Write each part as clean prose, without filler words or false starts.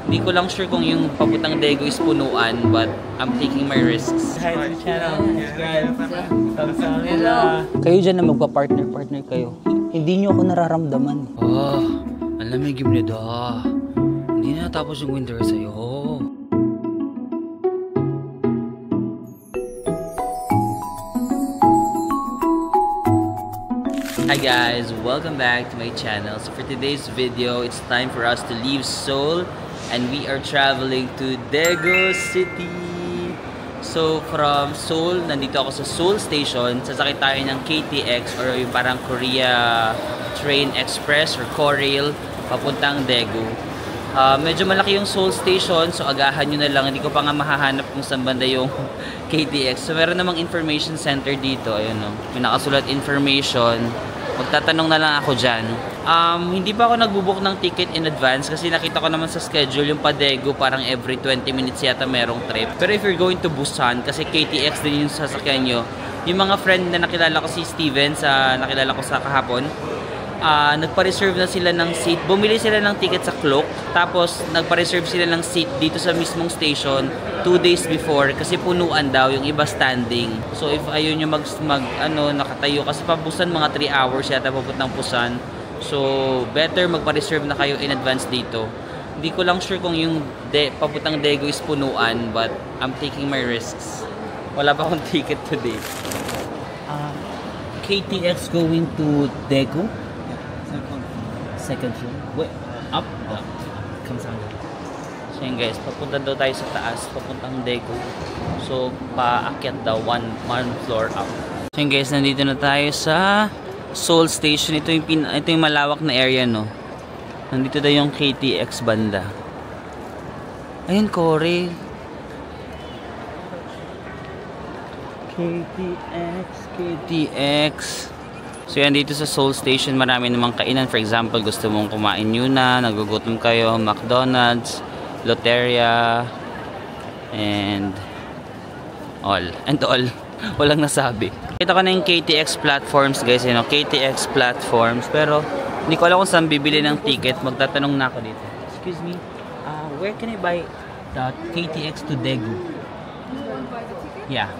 Hindi ko lang sure kung yung papuntang Daegu is punuan, but I'm taking my risks. Hi to the channel. Kayo dyan na magpa-partner kayo. Hindi nyo ako nararamdaman. Oh, ang lamig yung nito. Hindi na natapos yung winter sa'yo. Hi guys, welcome back to my channel. So for today's video, it's time for us to leave Seoul and we are traveling to Daegu City. So from Seoul, nandito ako sa Seoul Station. Sasakay tayo ng KTX or yung parang Korea Train Express or Korail papuntang Daegu. Medyo malaki yung Seoul Station, so agahan nyo na lang. Hindi ko pa nga mahahanap kung saan banda yung KTX. So meron namang information center dito. Ayun, no? May nakasulat information. Magtatanong na lang ako dyan. Hindi pa ako nagbubook ng ticket in advance kasi nakita ko naman sa schedule yung pa Daegu parang every 20 minutes yata merong trip. Pero if you're going to Busan, kasi KTX din yung sasakyan nyo, yung mga friend na nakilala ko si Steven, nakilala ko sa kahapon, nagpa-reserve na sila ng seat. Bumili sila ng ticket sa Klook, tapos nagpa-reserve sila ng seat dito sa mismong station 2 days before kasi punuan daw, yung iba standing. So if ayun yung nakatayo kasi pa Busan mga 3 hours yata papuntang Busan. So better magpa-reserve na kayo in advance dito. Hindi ko lang sure kung yung papuntang Daegu is punuan, but I'm taking my risks. Wala pa akong ticket today. KTX going to Daegu? Second floor. Wait, up? Comes on. So yun guys, papunta daw tayo sa taas, papuntang Daegu. So, paakyat daw, one floor up. So yun guys, nandito na tayo sa Seoul Station. Ito yung malawak na area, no? Nandito daw yung KTX banda. Ayun, Corey. KTX. So yan, dito sa Seoul Station marami namang kainan. For example, gusto mong kumain yun na, nagugutom kayo, McDonald's, Loteria, and all. Walang nasabi. Kita ko na yung KTX platforms guys, KTX platforms. Pero hindi ko alam kung saan bibili ng ticket. Magtatanong na ako dito. Excuse me, where can I buy the KTX to Daegu? Yeah.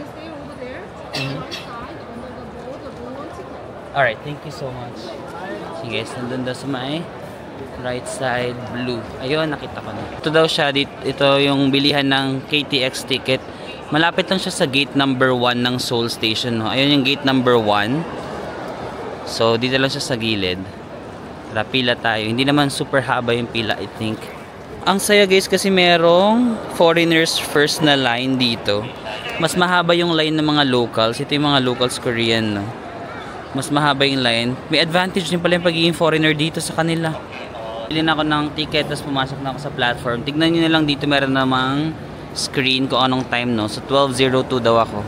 Alright, thank you so much. Sige guys, nandun daw sa may right side blue. Ayun, nakita ko na. Ito daw siya, ito yung bilihan ng KTX ticket. Malapit lang siya sa gate number 1 ng Seoul Station. No? Ayun yung gate number 1. So, dito lang siya sa gilid. Tara, pila tayo. Hindi naman super haba yung pila, I think. Ang saya guys kasi merong foreigners first na line dito. Mas mahaba yung line ng mga locals. Ito yung mga locals Korean, no? Mas mahaba yung line. May advantage din pala yung pagiging foreigner dito sa kanila. Pili na ako ng ticket, tapos pumasok na ako sa platform. Tignan nyo na lang dito, meron namang screen kung anong time, no? So 12:02 daw ako.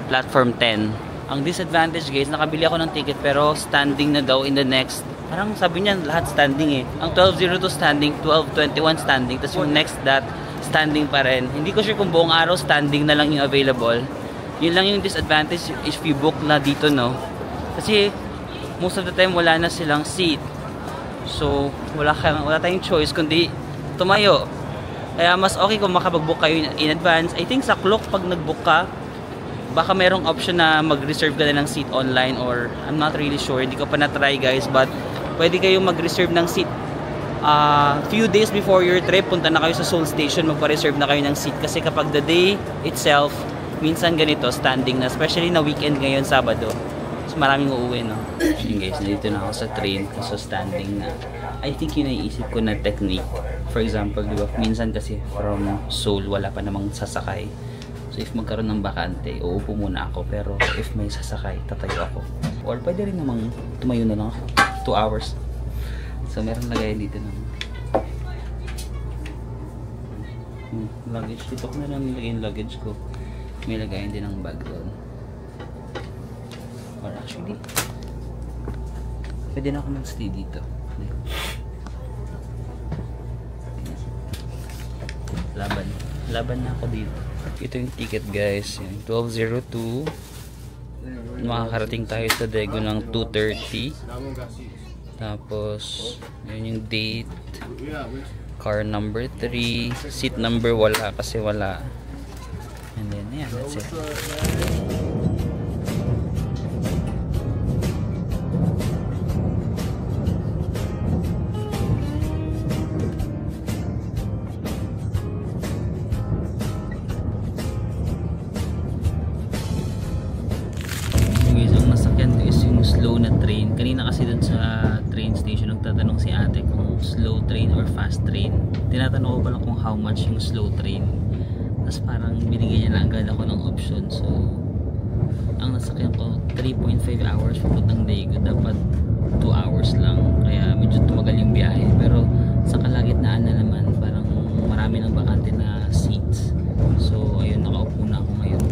Platform 10. Ang disadvantage guys, nakabili ako ng ticket pero standing na daw in the next. Parang sabi niya lahat standing eh. Ang 12:02 standing, 12:21 standing, tapos yung next that standing pa rin. Hindi ko sure kung buong araw standing na lang yung available. Yun lang yung disadvantage if you book na dito, no? Kasi most of the time wala na silang seat. So wala tayong choice kundi tumayo. Kaya mas okay kung makapag-book kayo in advance. I think sa Klook pag nag-book ka, baka merong option na mag-reserve ka na ng seat online, or I'm not really sure. Hindi ko pa na-try guys, but pwede kayong mag-reserve ng seat. Few days before your trip, punta na kayo sa Seoul Station, magpa-reserve na kayo ng seat. Kasi kapag the day itself, minsan ganito, standing na. Especially na weekend ngayon, Sabado. Maraming uuwi, no? Yun guys, nandito na ako sa train kaso standing na. I think yun naiisip ko na technique. For example, di ba, minsan kasi from Seoul wala pa namang sasakay. So if magkaroon ng bakante, uupo muna ako. Pero if may sasakay, tatayo ako. Or pwede rin namang tumayo na lang ako. 2 hours. So meron lagay dito naman. Luggage. Dito ko na lang nilagay yung luggage ko. May lagayin din ng bag doon. Or actually, pwede na ako mag-stay dito. Laban na ako dito. Ito yung ticket guys. 12:02. Makakarating tayo sa Daegu ng 2:30. Tapos, yun yung date. Car number 3. Seat number wala kasi wala. And then, yeah, that's it. Slow na train. Kanina kasi dun sa train station nagtatanong si ate kung slow train or fast train. Tinatanong ko pala kung how much yung slow train. Tapos parang binigyan niya na agad ako ng option. So, ang nasakyan ko 3.5 hours papuntang Daegu. Dapat 2 hours lang. Kaya medyo tumagal yung biyahe. Pero sa kalagitnaan na naman, parang marami ng bakante na seats. So, ayun, nakaupo na ako ngayon.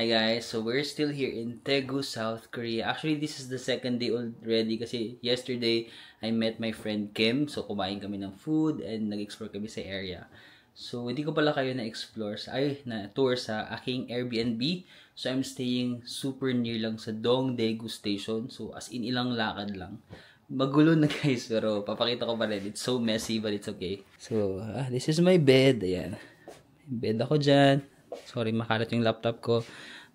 Hi guys, so we're still here in Daegu, South Korea. Actually, this is the second day already kasi yesterday I met my friend Kim. So kumain kami ng food and nag-explore kami sa area. So hindi ko pala kayo na-explore na tour sa aking Airbnb. So I'm staying super near lang sa Dongdaegu Station. So as in ilang lakad lang. Magulo na guys, pero papakita ko pa rin. It's so messy but it's okay. So this is my bed. Ayan. Bed ako dyan. Sorry, makalat yung laptop ko.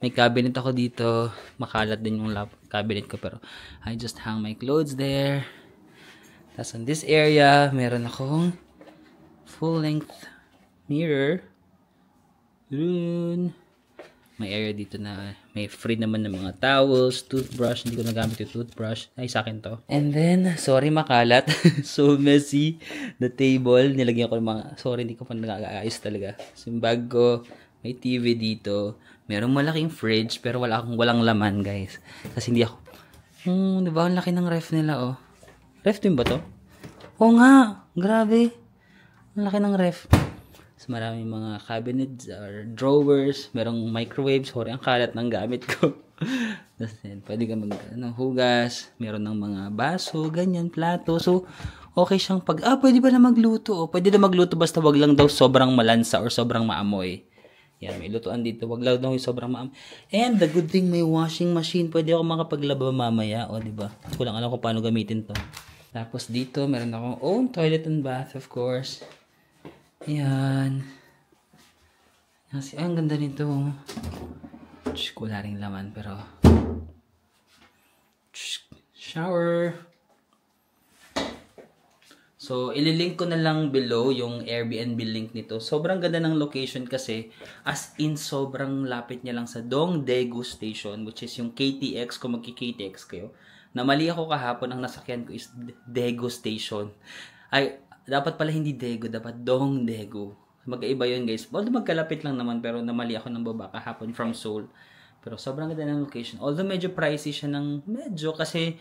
May cabinet ako dito. Makalat din yung cabinet ko. Pero I just hang my clothes there. Tapos on this area, meron akong full-length mirror. Yun. May area dito na may free naman ng mga towels, toothbrush. Hindi ko nagamit yung toothbrush. Ay, sa akin to. And then, sorry makalat. So messy. The table, nilagyan ko ng mga... Sorry, hindi ko pa nag-aayos talaga. So yung bag ko, may TV dito. Merong malaking fridge, pero walang laman, guys. Kasi hindi ako... di ba? Ang laki ng ref nila, oh. Ref din ba to? Oo nga! Grabe! Ang laki ng ref. So, maraming mga cabinets or drawers. Merong microwave. Sorry, ang kalat ng gamit ko. Tapos, pwede ka hugas. Meron ng mga baso, ganyan, plato. So, okay siyang pwede ba na magluto? Oh, pwede na magluto basta wag lang daw sobrang malansa or sobrang maamoy. Yan, may lutuan dito. Wag lang daw yung sobrang maamoy. And the good thing, may washing machine. Pwede ako makapaglaba mamaya. O, diba? Ko lang alam ko paano gamitin to. Tapos dito, meron akong own toilet and bath, of course. Yan. Kasi, ang ganda nito. Wala ring laman, pero... Shower. So, ililink ko na lang below yung Airbnb link nito. Sobrang ganda ng location kasi as in sobrang lapit niya lang sa Dongdaegu Station, which is yung KTX. Kung magki-KTX kayo. Namali ako kahapon, ang nasakyan ko is Daegu Station. Ay, dapat pala hindi Daegu, dapat Dongdaegu. Magkaiba yun guys. Although magkalapit lang naman, pero namali ako ng baba kahapon from Seoul. Pero sobrang ganda ng location. Although medyo pricey siya ng medyo kasi...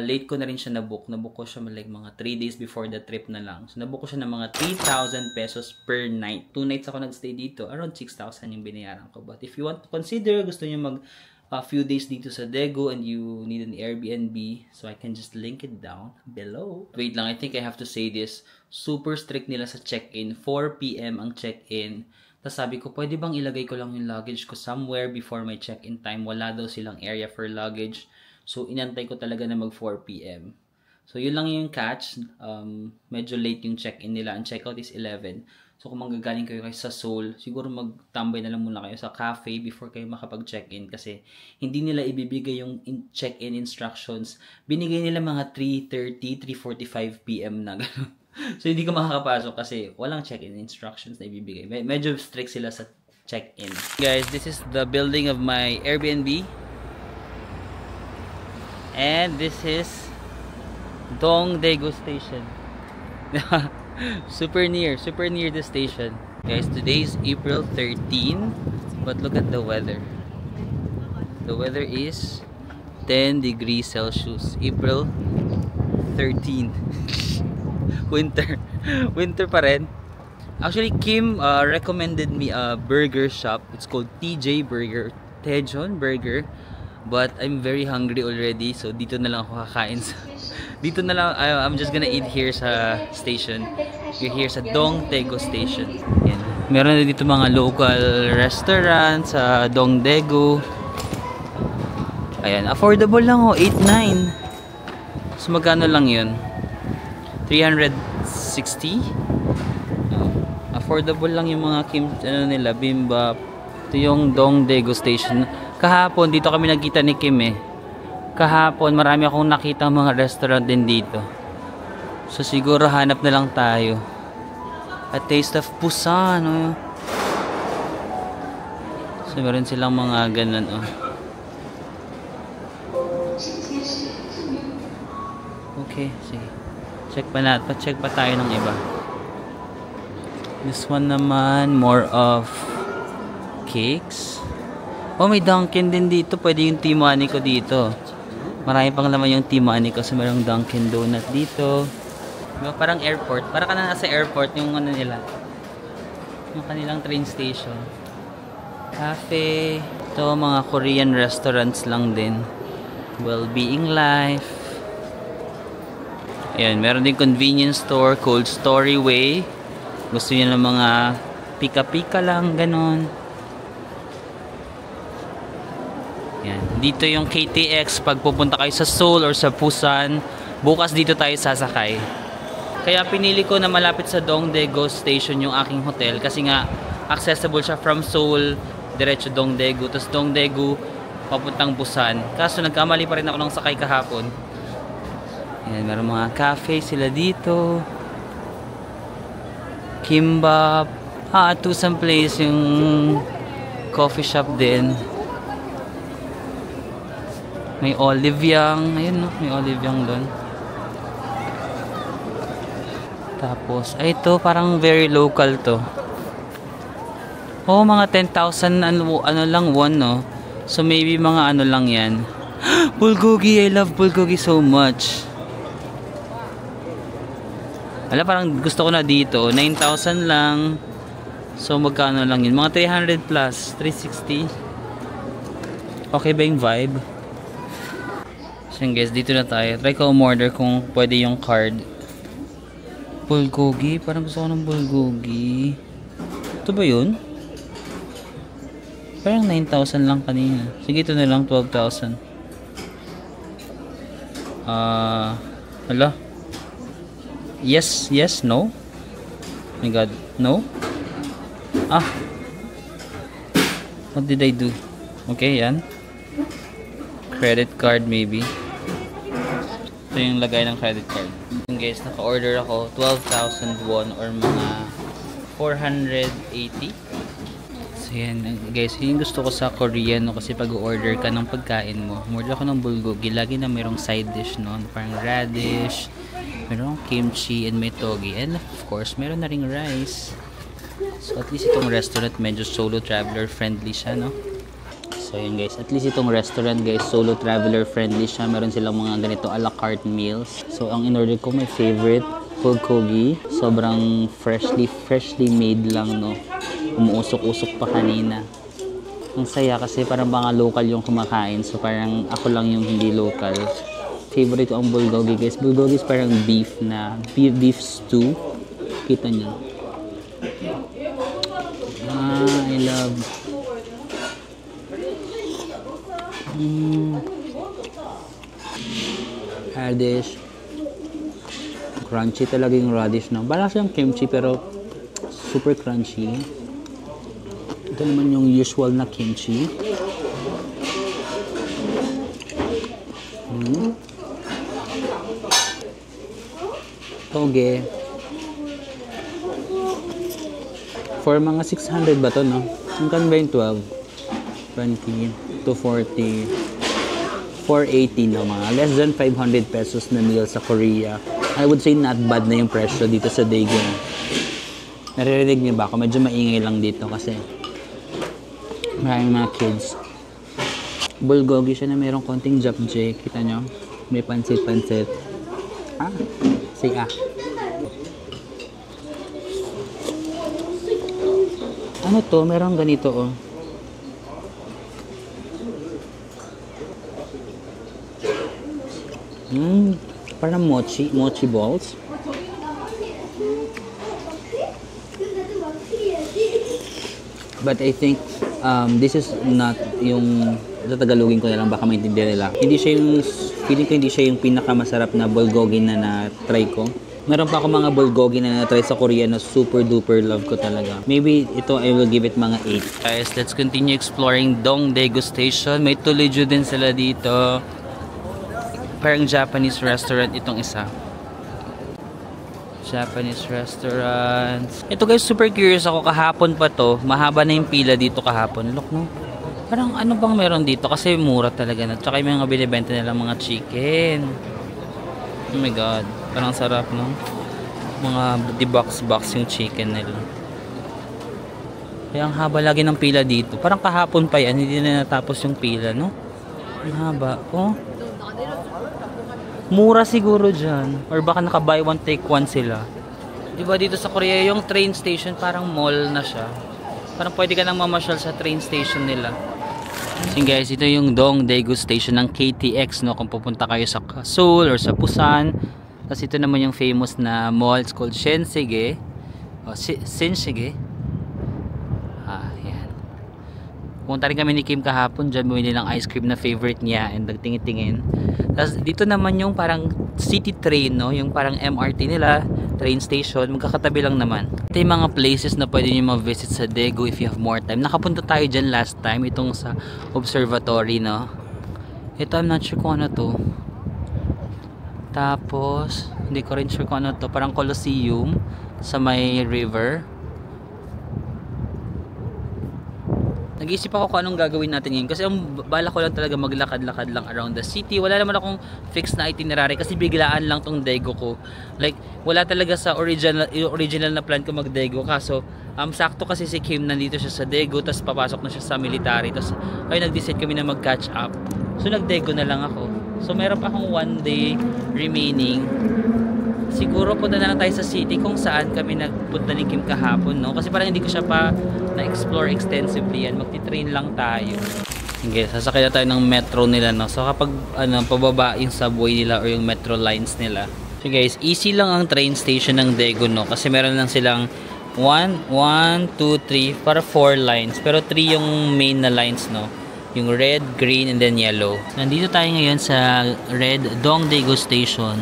late ko na rin siya nabook. Nabook ko siya like mga 3 days before the trip na lang. So, nabook ko siya ng mga 3,000 pesos per night. 2 nights ako nagstay dito. Around 6,000 yung binayaran ko. But if you want to consider, gusto niyo mag few days dito sa Daegu and you need an Airbnb, so I can just link it down below. Wait lang, I think I have to say this. Super strict nila sa check-in. 4 PM ang check-in. Tapos sabi ko, pwede bang ilagay ko lang yung luggage ko somewhere before my check-in time? Wala daw silang area for luggage. So, inantay ko talaga na mag 4 PM. So, yun lang yung catch. Medyo late yung check-in nila. Ang check-out is 11. So, kung manggagaling kayo sa Seoul, siguro magtambay na lang muna kayo sa cafe before kayo makapag-check-in. Kasi, hindi nila ibibigay yung check-in instructions. Binigay nila mga 3:30, 3:45 PM na. So, hindi ko makakapasok kasi walang check-in instructions na ibibigay. Medyo strict sila sa check-in. Guys, this is the building of my Airbnb. And this is Dongdaegu Station. super near the station. Guys, today is April 13, but look at the weather. The weather is 10 degrees Celsius. April 13. Winter pa rin. Actually, Kim recommended me a burger shop. It's called TJ Burger. Tejon Burger. But I'm very hungry already, so dito na lang ako kakain. Dito na lang, I'm just gonna eat here sa station. You're here sa Dongdaegu Station. Yan. Meron na dito mga local restaurants sa Dongdaegu. Ayan, affordable lang oh, 8.9. So magkano lang yun? 360? affordable lang yung mga nila, bimbap. Ito yung Dongdaegu Station. Kahapon, dito kami nagkita ni Kim eh. Kahapon, marami akong nakita mga restaurant din dito. So, siguro hanap na lang tayo. A Taste of Busan, oh. So, meron silang mga ganun, oh. Okay, sige. Check pa tayo ng iba. This one naman, more of cakes. Oh, may Dunkin din dito. Pwede yung Timani ko dito. Marami pang laman yung Timani ko. So, mayroong Dunkin Donut dito. Diba, parang airport. Para ka na nasa airport yung ano nila. Yung kanilang train station. Cafe. Ito, mga Korean restaurants lang din. Well-being life. Ayan, meron din convenience store, Cold Story Way. Gusto niyo ng mga pika-pika lang, ganon. Yan. Dito yung KTX pag pupunta kayo sa Seoul or sa Busan. Bukas dito tayo sasakay. Kaya pinili ko na malapit sa Dongdaegu Station yung aking hotel kasi nga accessible siya from Seoul diretso Dongdaegu, tapos Dongdaegu papuntang Busan. Kaso nagkamali pa rin ako ng sakay kahapon. Yan, meron mga cafe sila dito. Kimbap. To some place yung coffee shop din. May Olive Young. Ayun, no? May Olive Young doon. Tapos, ay ito, parang very local to. Oh, mga 10,000 ano lang won, no? So, maybe mga ano lang yan. Bulgogi! I love bulgogi so much. Wala, parang gusto ko na dito. 9,000 lang. So, magkano lang yun? Mga 300 plus. 360. Okay ba yung vibe? So, guys, dito na tayo. Try ko umorder kung pwede yung card. Bulgogi. Parang gusto ko ng bulgogi. Ito ba yun? Parang 9,000 lang kanina. Sige, ito na lang. 12,000. Hala. Yes, no? Oh my god, no? What did I do? Okay, yan. Credit card maybe. Ito yung lagay ng credit card. Yung guys, naka-order ako 12,000 won or mga 480. So yan guys, yung gusto ko sa Korean, no? Kasi pag-order ka ng pagkain mo, order ako ng bulgogi, lagi na mayroong side dish, no? Parang radish, mayroong kimchi, and may togi, and of course meron na ring rice. So at least itong restaurant medyo solo traveler friendly siya, no? So yun guys, at least itong restaurant guys, solo traveler friendly siya. Meron silang mga ganito a la carte meals. So ang in-order ko, my favorite bulgogi, sobrang freshly made lang, no? Umuusok-usok pa kanina. Ang saya kasi parang mga local yung kumakain, so parang ako lang yung hindi local. Favorite ko ang bulgogi guys. Bulgogi is parang beef beef stew. Kita nyo. I love. Radish. Crunchy talaga yung radish, no? Parang siyang kimchi pero super crunchy. Ito naman yung usual na kimchi. Toge. For mga 600 ba to, no? Ang kan ba yung 12? 20 to 40. 480 na mga. Less than 500 pesos na meal sa Korea. I would say not bad na yung presyo dito sa Daegu. Naririnig niyo ba ako? Medyo maingay lang dito kasi maraming mga kids. Bulgogi siya na mayroong konting japchae. Kita nyo? May pansit-pansit. Say Ano to? Merong ganito, oh. Parang mochi balls. But I think this is not yung tatagalogin ko na lang baka maintindihan nila. Hindi siya yung feeling ko hindi siya yung pinakamasarap na bulgogi na na-try ko. Meron pa ako mga bulgogi na na-try sa Korea na super duper love ko talaga. Maybe ito I will give it mga 8. Guys, let's continue exploring Dongdaegu Station. May Tulijo din sila dito. Parang Japanese restaurant itong isa. Japanese restaurant. Ito guys, super curious ako. Kahapon pa to. Mahaba na yung pila dito kahapon. Look no. Parang ano bang meron dito? Kasi mura talaga na. Tsaka yung mga binibenta nila mga chicken. Oh my god. Parang sarap no. Mga di-box-box yung chicken nila. Kaya ang haba lagi ng pila dito. Parang kahapon pa yan. Hindi na natapos yung pila no. Ang haba. Oh. Mura siguro dyan. Or baka naka buy one take one sila. Diba dito sa Korea yung train station parang mall na siya. Parang pwede ka nang mamasyal sa train station nila. So guys, ito yung Dongdaegu Station ng KTX no. Kung pupunta kayo sa Seoul or sa Busan. Tapos ito naman yung famous na mall. It's called Shinsegae. O, Shinsegae. Yan. Pumunta rin kami ni Kim kahapon. Diyan bumili ng ice cream na favorite niya. And nagtingin-tingin. Tapos dito naman yung parang city train, no? Yung parang MRT nila, train station, magkakatabi lang naman. Ito yung mga places na pwede nyo ma-visit sa Daegu if you have more time. Nakapunta tayo dyan last time, itong sa observatory, no? Ito, I'm not sure kung ano to. Tapos, hindi ko rin sure kung ano to. Parang Colosseum sa may river. Nag-iisip ako kung anong gagawin natin ngayon kasi ang bala ko lang talaga maglakad-lakad lang around the city. Wala naman akong fixed na itinerary kasi biglaan lang tong Daegu ko. Like, wala talaga sa original na plan ko mag-Daegu. Kaso, sakto kasi si Kim nandito siya sa Daegu, tapos papasok na siya sa military. Tapos, nag-decide kami na mag-catch up. So, nag-Daegu na lang ako. So, meron pa akong 1 day remaining. Siguro punta na lang tayo sa city kung saan kami nagpunta ni Kim kahapon, no? Kasi parang hindi ko siya pa na-explore extensively yan. Magti-train lang tayo. Okay, sasakay na tayo ng metro nila, no? So kapag pababa yung subway nila or yung metro lines nila. So guys, easy lang ang train station ng Daegu, no? Kasi meron lang silang 1, 2, 3, para 4 lines. Pero 3 yung main na lines, no? Yung red, green, and then yellow. Nandito tayo ngayon sa red Dongdaegu Station.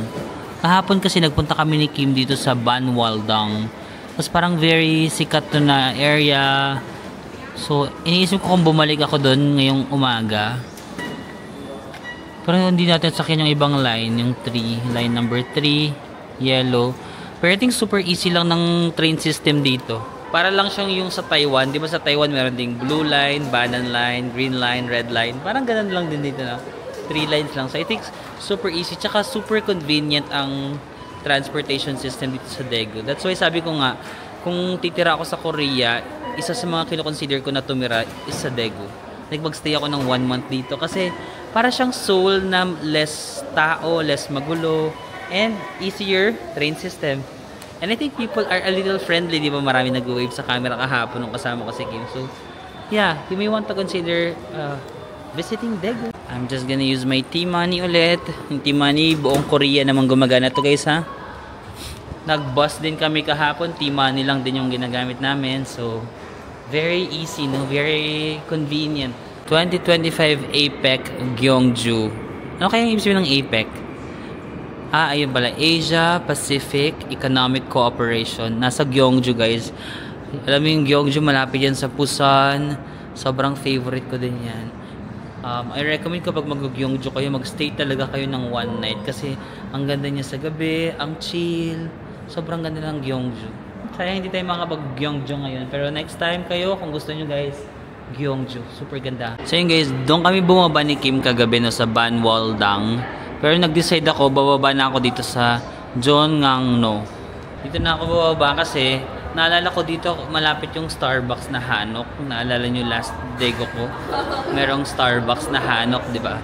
Kahapon kasi nagpunta kami ni Kim dito sa Banwaldang. Tapos parang very sikat to na area. So, iniisip ko kung bumalik ako doon ngayong umaga. Pero hindi natin sakyan yung ibang line. Yung 3. Line number 3. Yellow. Pero I think super easy lang ng train system dito. Para lang siyang yung sa Taiwan. Di ba sa Taiwan meron ding blue line, banana line, green line, red line. Parang ganun lang din dito na. 3 lines lang. So I think super easy. Tsaka super convenient ang transportation system dito sa Daegu. That's why sabi ko nga, kung titira ako sa Korea, isa sa mga kino-consider ko na tumira is sa Daegu. Like magstay ako ng 1 month dito. Kasi para siyang Seoul na less tao, less magulo, and easier train system. And I think people are a little friendly. Di ba marami nag-wave sa camera kahapon nung kasama ko si Kim. So yeah, you may want to consider visiting Daegu. I'm just gonna use my T-Money ulit. Yung T-Money, buong Korea naman gumagana to guys ha. Nag-bus din kami kahapon. T-Money lang din yung ginagamit namin. So, very easy, no? Very convenient. 2025 APEC Gyeongju. Ano kaya yung ibig sabihin ng APEC? Ayun pala. Asia Pacific Economic Cooperation. Nasa Gyeongju guys. Alam mo yung Gyeongju, malapit yan sa Busan. Sobrang favorite ko din yan. I recommend kapag mag-Gyeongju kayo, mag-stay talaga kayo ng 1 night kasi ang ganda niya sa gabi, ang chill, sobrang ganda ng Gyeongju. Sayang hindi tayo makapag-Gyeongju ngayon, pero next time kayo, kung gusto nyo guys, Gyeongju, super ganda. So yun guys, doon kami bumaba ni Kim kagabi no, sa Banwaldang, pero nag-decide ako, bababa na ako dito sa Jeonnam-no. Dito na ako bababa kasi naalala ko dito malapit yung Starbucks na Hanok. Naalala nyo last Daegu ko, merong Starbucks na Hanok, di ba?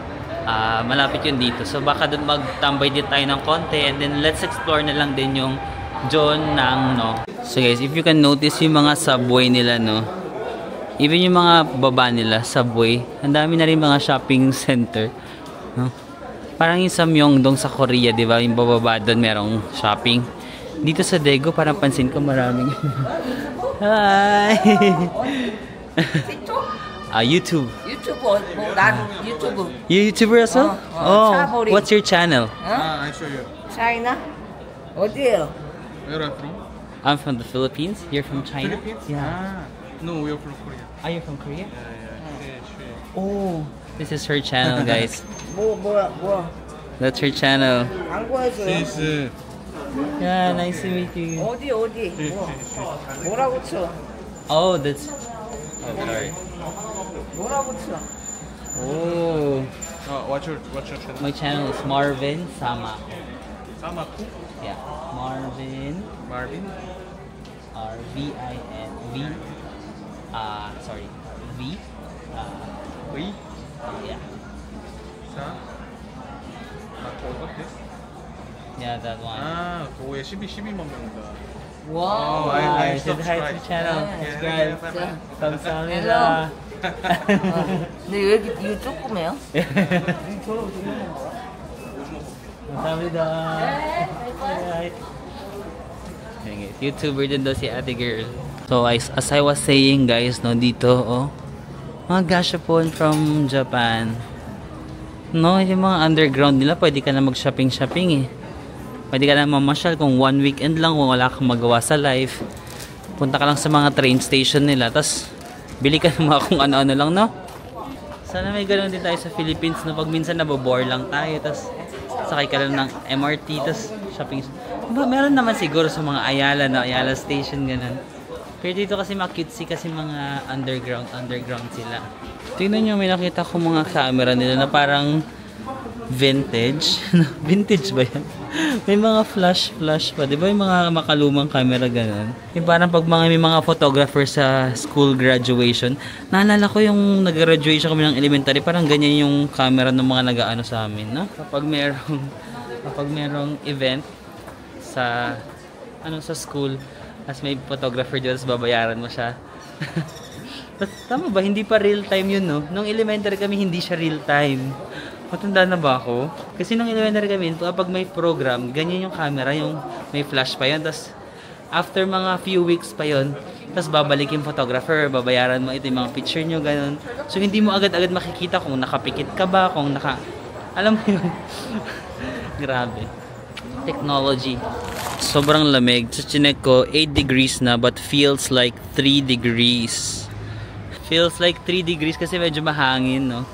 Malapit yun dito. So baka doon magtambay din tayo ng konti and then let's explore na lang din yung Jeonnam-no. So guys, if you can notice yung mga subway nila, no? Even yung mga baba nila, subway, ang dami na rin mga shopping center, no? Parang yung sa Myeongdong sa Korea, di ba? Yung bababa doon merong shopping. Dito sa Daegu, parang pansin ko maraming. Hi! YouTube. YouTube or YouTube. You YouTuber also? Oh, what's your channel? I show you. China? 어디에요? Where are you from? I'm from the Philippines. You're from China? Philippines? Yeah. Ah. No, we are from Korea. Are you from Korea? Yeah. Oh, this is her channel, guys. 뭐야? That's her channel. 한국에서요? This Yeah, nice to meet you. 어디? 뭐라고 쳐? Oh, that's. Oh, sorry. 뭐라고 쳐? Oh, what's your channel? my channel is Marvin Sama. Samaku? Yeah, Marvin. Marvin? R-V-I-N. V. Sorry. V. V? Yeah. Sa? Maku? Yeah, that one. 그거에 12만 명이다. 와. I Say hi to the channel. Yeah. Subscribe. 감사합니다. 근데 왜 이렇게 이거 조그매요? 감사합니다. Alright. YouTuber din daw si ate girl. So as I was saying guys, no, dito mga gashapon from Japan. No, yung mga underground nila, pwede ka na mag-shopping eh. Pwede ka na mamasyal kung one weekend lang, kung wala kang magawa sa life. Punta ka lang sa mga train station nila, tas bili ka ng mga kung ano-ano lang, no? Sana may ganoon din tayo sa Philippines na pag minsan nabobore lang tayo, tas sakay ka lang ng MRT, tas shopping. Meron naman siguro sa mga Ayala, no? Ayala Station, ganun. Pero dito kasi mga cutesy kasi mga underground sila. Tingnan nyo, may nakita ko mga camera nila na parang vintage. Vintage ba yan? May mga flash pa. Di ba yung mga makalumang camera ganun? Yung parang pag may mga photographer sa school graduation, naalala ko yung nag-graduation kami ng elementary, parang ganyan yung camera ng mga nag-aano sa amin, no? Kapag merong event sa school, as may photographer dyan, babayaran mo siya. Tama ba? Hindi pa real time yun, no? Nung elementary kami, hindi siya real time. Matanda na ba ako? Kasi nung elementary kami, kapag may program, ganyan yung camera, yung may flash pa yun. Tapos, after mga few weeks pa yun, tapos babalik yung photographer, babayaran mo ito yung mga picture nyo, ganun. So, hindi mo agad-agad makikita kung nakapikit ka ba, kung alam mo yun. Grabe. Technology. Sobrang lamig. Sa chinek ko, 8 degrees na, but feels like 3 degrees. Feels like 3 degrees kasi medyo mahangin, no?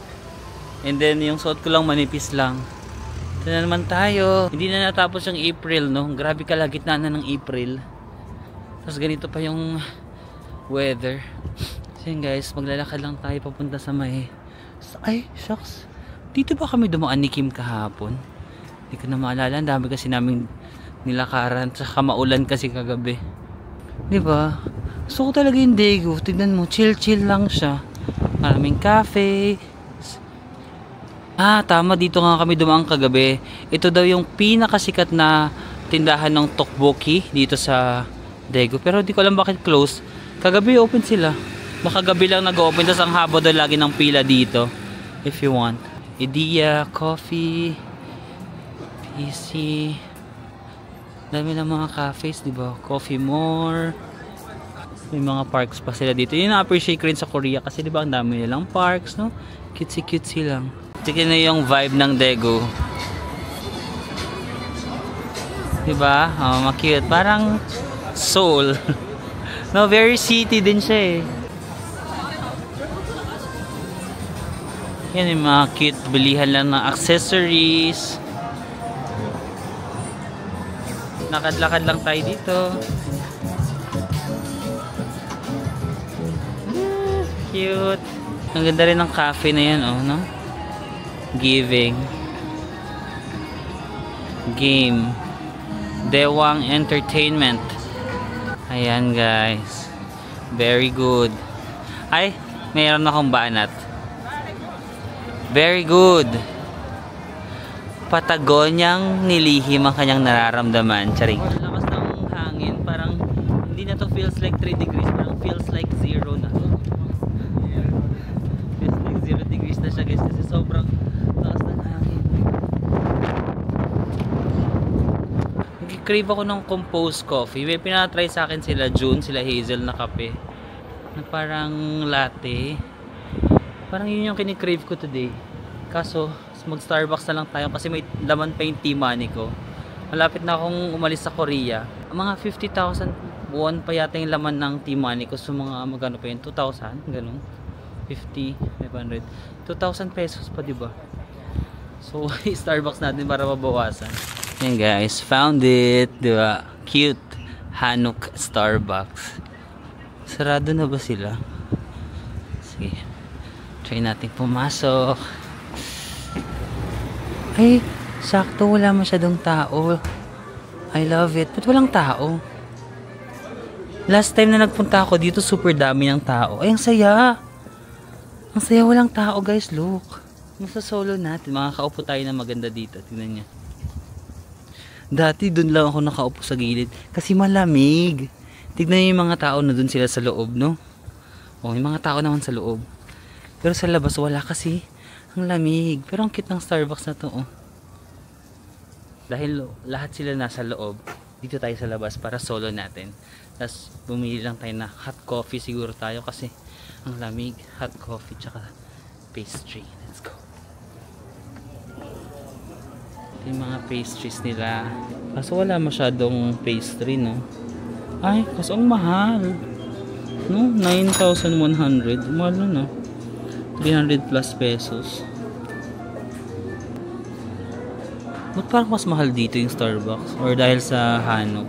And then, yung suot ko lang manipis lang. Ito na naman tayo. Hindi na natapos yung April, no? Grabe kalagitnaan na ng April. Tapos ganito pa yung weather. So yun guys, maglalakad lang tayo papunta sa may... Ay, shucks. Dito ba kami dumaan ni Kim kahapon? Hindi ko na maalala. Ang dami kasi namin nilakaran. Tsaka maulan kasi kagabi. Diba? Gusto ko talaga yung Daegu. Tignan mo, chill lang siya. Maraming cafe. Tama, dito nga kami dumaan kagabi. Ito daw yung pinakasikat na tindahan ng tteokbokki dito sa Daegu. Pero di ko alam bakit close. Kagabi open sila. Baka gabi lang nag-open. Tapos ang haba daw lagi ng pila dito. If you want. Idea, coffee, PC. Dami ng mga cafes, di ba? Coffee More. May mga parks pa sila dito. Yun na-appreciate ko rin sa Korea kasi di ba ang dami nilang parks, no? Cutesy lang. Tignan na yung vibe ng Daegu. Diba? Ma-cute. Parang Seoul. No, very city din siya eh. Yan yung mga cute bilihan lang ng accessories. Lakad-lakad lang tayo dito. Cute. Ang ganda rin ng cafe na yan, no? Giving. Game. Dewang Entertainment. Ayan guys. Very good. Ay, mayroon akong banat. Very good. Patagonyang nilihim ang kanyang nararamdaman. Charing. Ang lakas ng hangin. Parang hindi na to feels like 3 degrees. Parang feels like 0 na. Feels like 0 degrees na siya guys. Kasi sobrang lakas ng hangin. Nag-crave ako ng composed coffee. May pinatry sa akin sila June, sila Hazel na kape. Na parang latte. Parang yun yung kinikrave ko today. Kaso, mag-Starbucks na lang tayo kasi may laman pa yung tea money ko. Malapit na akong umalis sa Korea. Mga 50,000 won pa yata yung laman ng T-Money ko. So mga magano pa yun? 2,000? Ganun. 50, 500. 2,000 pesos pa, diba? So, Starbucks natin para mabawasan. Yan guys, found it. Diba? Cute. Hanok Starbucks. Sarado na ba sila? Sige. Try natin pumasok. Ay, sakto. Wala masyadong tao. I love it. Ba't walang tao? Last time na nagpunta ako dito, super dami ng tao. Ay, ang saya. Ang saya, walang tao guys. Look. Nasa solo natin. Makakaupo tayo na maganda dito. Tingnan niya. Dati doon lang ako nakaupo sa gilid. Kasi malamig. Tignan niyo yung mga tao na doon sila sa loob, no? O, yung mga tao naman sa loob. Pero sa labas, wala kasi. Ang lamig. Pero ang cute ng Starbucks na to, oh. Dahil lahat sila nasa loob, dito tayo sa labas para solo natin. Tapos bumili lang tayo na hot coffee siguro tayo kasi ang lamig. Hot coffee tsaka pastry. Let's go. Ito yung mga pastries nila. Kaso wala masyadong pastry, no? Ay, kaso ang mahal. No? 9,100. Mahal na, no? 300 plus pesos. Ba't parang mas mahal dito yung Starbucks? Or dahil sa Hanok?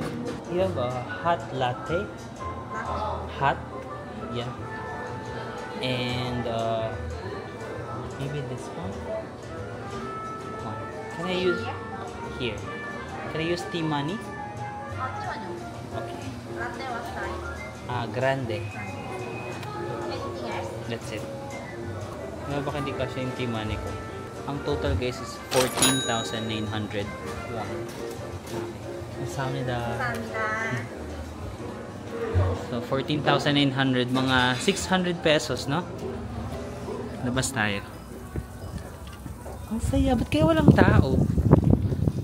You have a hot latte? Hot? Yeah. And maybe this one? Can I use here? Can I use T-Money? Okay. Grande. That's it. Baka hindi kasi yung T-Money ko. Ang total guys is 14,900 won. 감사합니다. So 14,900, mga 600 pesos, no? Labas tayo. Ang saya, ba't kaya walang tao?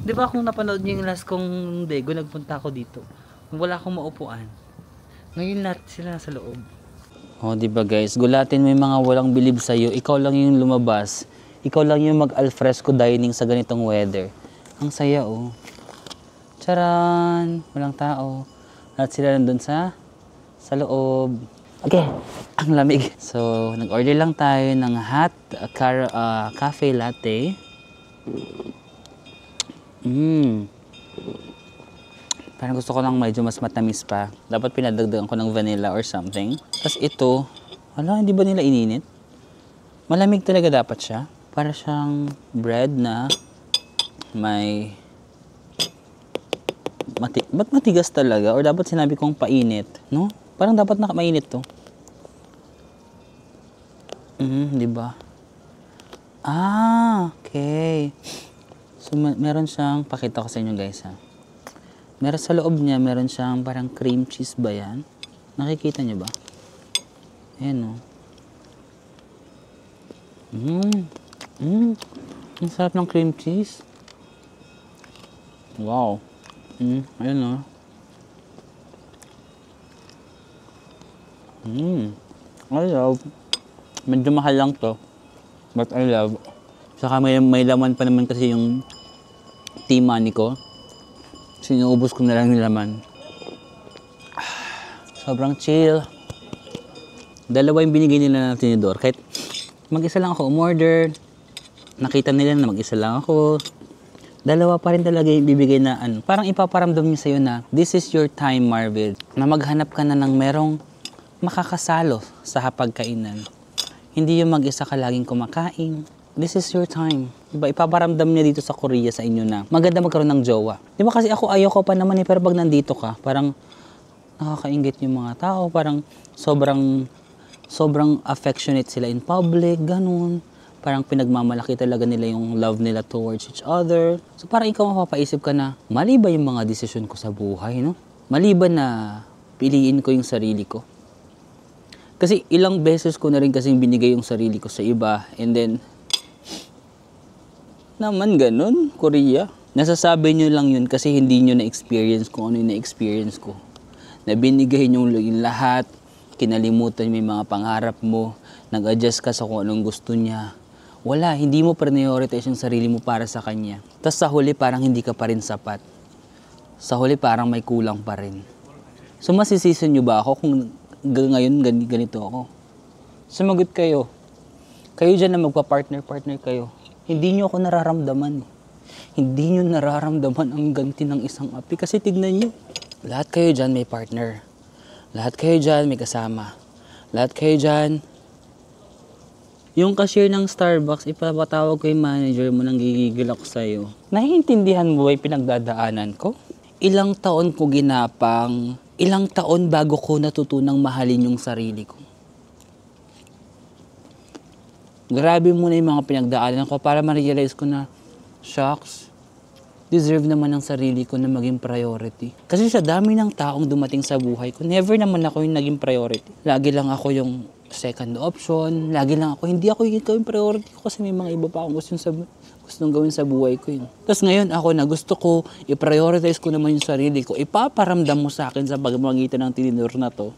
Di ba kung napanood niyo yung last kong Daegu, nagpunta ako dito. Wala akong maupuan. Ngayon lahat sila nasa loob. Oh, di ba guys, gulatin mo yung mga walang bilib sa'yo. Ikaw lang yung lumabas. Ikaw lang yung mag-alfresco dining sa ganitong weather. Ang saya, oh. Charan! Walang tao. Lahat sila nandun sa loob. Okay, ang lamig. So, nag-order lang tayo ng hot cafe latte. Parang gusto ko lang medyo mas matamis pa. Dapat pinadagdagan ko ng vanilla or something. Tapos ito, wala, hindi ba nila ininit? Malamig talaga dapat siya. Para siyang bread na may ba't matigas talaga? Or dapat sinabi kong painit, no? Parang dapat na mainit to. Di ba? Okay. So meron siyang, pakita ko sa inyo guys ha. Meron sa loob niya, meron siyang parang cream cheese ba yan? Nakikita niyo ba? Ayan, no? Ang sarap ng cream cheese. Wow. Ayun, no? I love. Medyo mahal lang to. But I love. Saka may laman pa naman kasi yung T-Money ko. Sinuubos ko na lang yung laman. Sobrang chill. Dalawa yung binigay nila ng tinidor. Kahit mag-isa lang ako umorder. Nakita nila na mag-isa lang ako. Dalawa pa rin talaga yung bibigay na ano. Parang ipaparamdam niya sa'yo na this is your time, Marvel. Na maghanap ka na ng merong makakasalo sa hapagkainan. Hindi yung mag-isa ka laging kumakain. This is your time. Diba? Ipaparamdam niya dito sa Korea sa inyo na maganda magkaroon ng jowa. Diba kasi ako ayoko pa naman pero pag nandito ka, parang nakakaingit yung mga tao. Parang sobrang affectionate sila in public, ganun. Parang pinagmamalaki talaga nila yung love nila towards each other. So parang ikaw mapapaisip ka na, mali ba yung mga desisyon ko sa buhay, no? Mali ba na piliin ko yung sarili ko? Kasi ilang beses ko na rin kasing binigay yung sarili ko sa iba. And then, naman ganun, Korea. Nasasabi nyo lang yun kasi hindi nyo na-experience kung ano yung na-experience ko. Na binigay nyo yung lahat, kinalimutan mo yung mga pangarap mo, nag-adjust ka sa kung anong gusto niya. Wala, hindi mo prioritize yung sarili mo para sa kanya. Tapos sa huli, parang hindi ka pa rin sapat. sa huli parang may kulang pa rin. So masisisi nyo ba ako kung ngayon ganito ako? Sumagot kayo. Kayo dyan na magpa-partner kayo. Hindi nyo ako nararamdaman. Hindi nyo nararamdaman ang ganti ng isang api. Kasi tignan nyo, lahat kayo dyan may partner. Lahat kayo dyan may kasama. Lahat kayo dyan, yung cashier ng Starbucks, ipapatawag ko yung manager mo, nang gigigil ako sa'yo. Naiintindihan mo ba yung pinagdadaanan ko? Ilang taon ko ginapang, ilang taon bago ko natutunang mahalin yung sarili ko. Grabe muna yung mga pinagdaanan ko para ma-realize ko na, shucks, deserve naman ng sarili ko na maging priority. Kasi sa dami ng taong dumating sa buhay ko, never naman ako yung naging priority. Lagi lang ako yung second option, lagi lang ako, hindi ako yung priority ko kasi may mga iba pa akong gustong gawin sa buhay ko yun. Tapos ngayon ako na gusto ko, i-prioritize ko naman yung sarili ko, ipaparamdam mo sa akin sa pagmamagitan ng tinidor na to.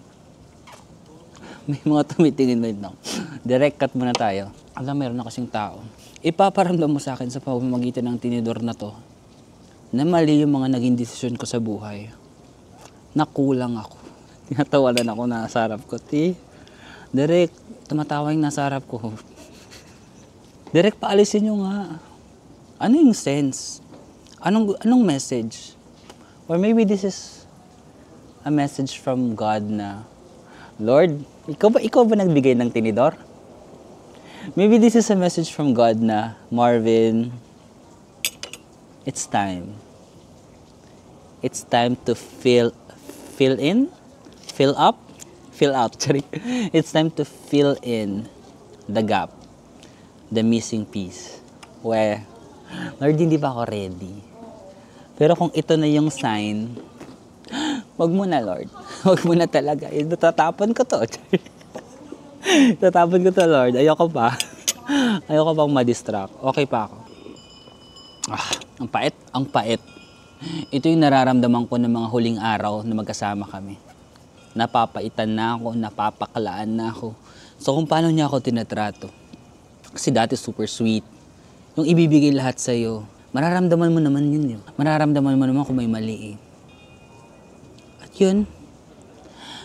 May mga tumitingin na ito. Direct cut muna tayo. Alam, meron na kasing tao. Ipaparamdam mo sa akin sa pamamagitan ng tinidor na to na mali yung mga naging desisyon ko sa buhay. Nakulang ako. Tinatawanan ako na sa harap ko. Direct, tumatawa yung nasa harap ko. Direct, paalisin nyo nga. Ano yung sense? Anong message? Or maybe this is a message from God na, Lord, ikaw ba nagbigay ng tinidor? Maybe this is a message from God na, Marvin, it's time. It's time to fill out. Sorry. It's time to fill in the gap, the missing piece. Where, Lord, hindi pa ako ready. Pero kung ito na yung sign, wag mo na, Lord. Wag mo na talaga. Tatapon ko to. Tatapon ko to, Lord. Ayoko pa. Ayoko pang ma-distract. Okay pa ako. Ang pait. Ito yung nararamdaman ko ng mga huling araw na magkasama kami. Napapaitan na ako, napapaklaan na ako. So kung paano niya ako tinatrato. Kasi dati super sweet. Yung ibibigay lahat sa'yo, mararamdaman mo naman yun. Mararamdaman mo naman kung may mali eh. At yun,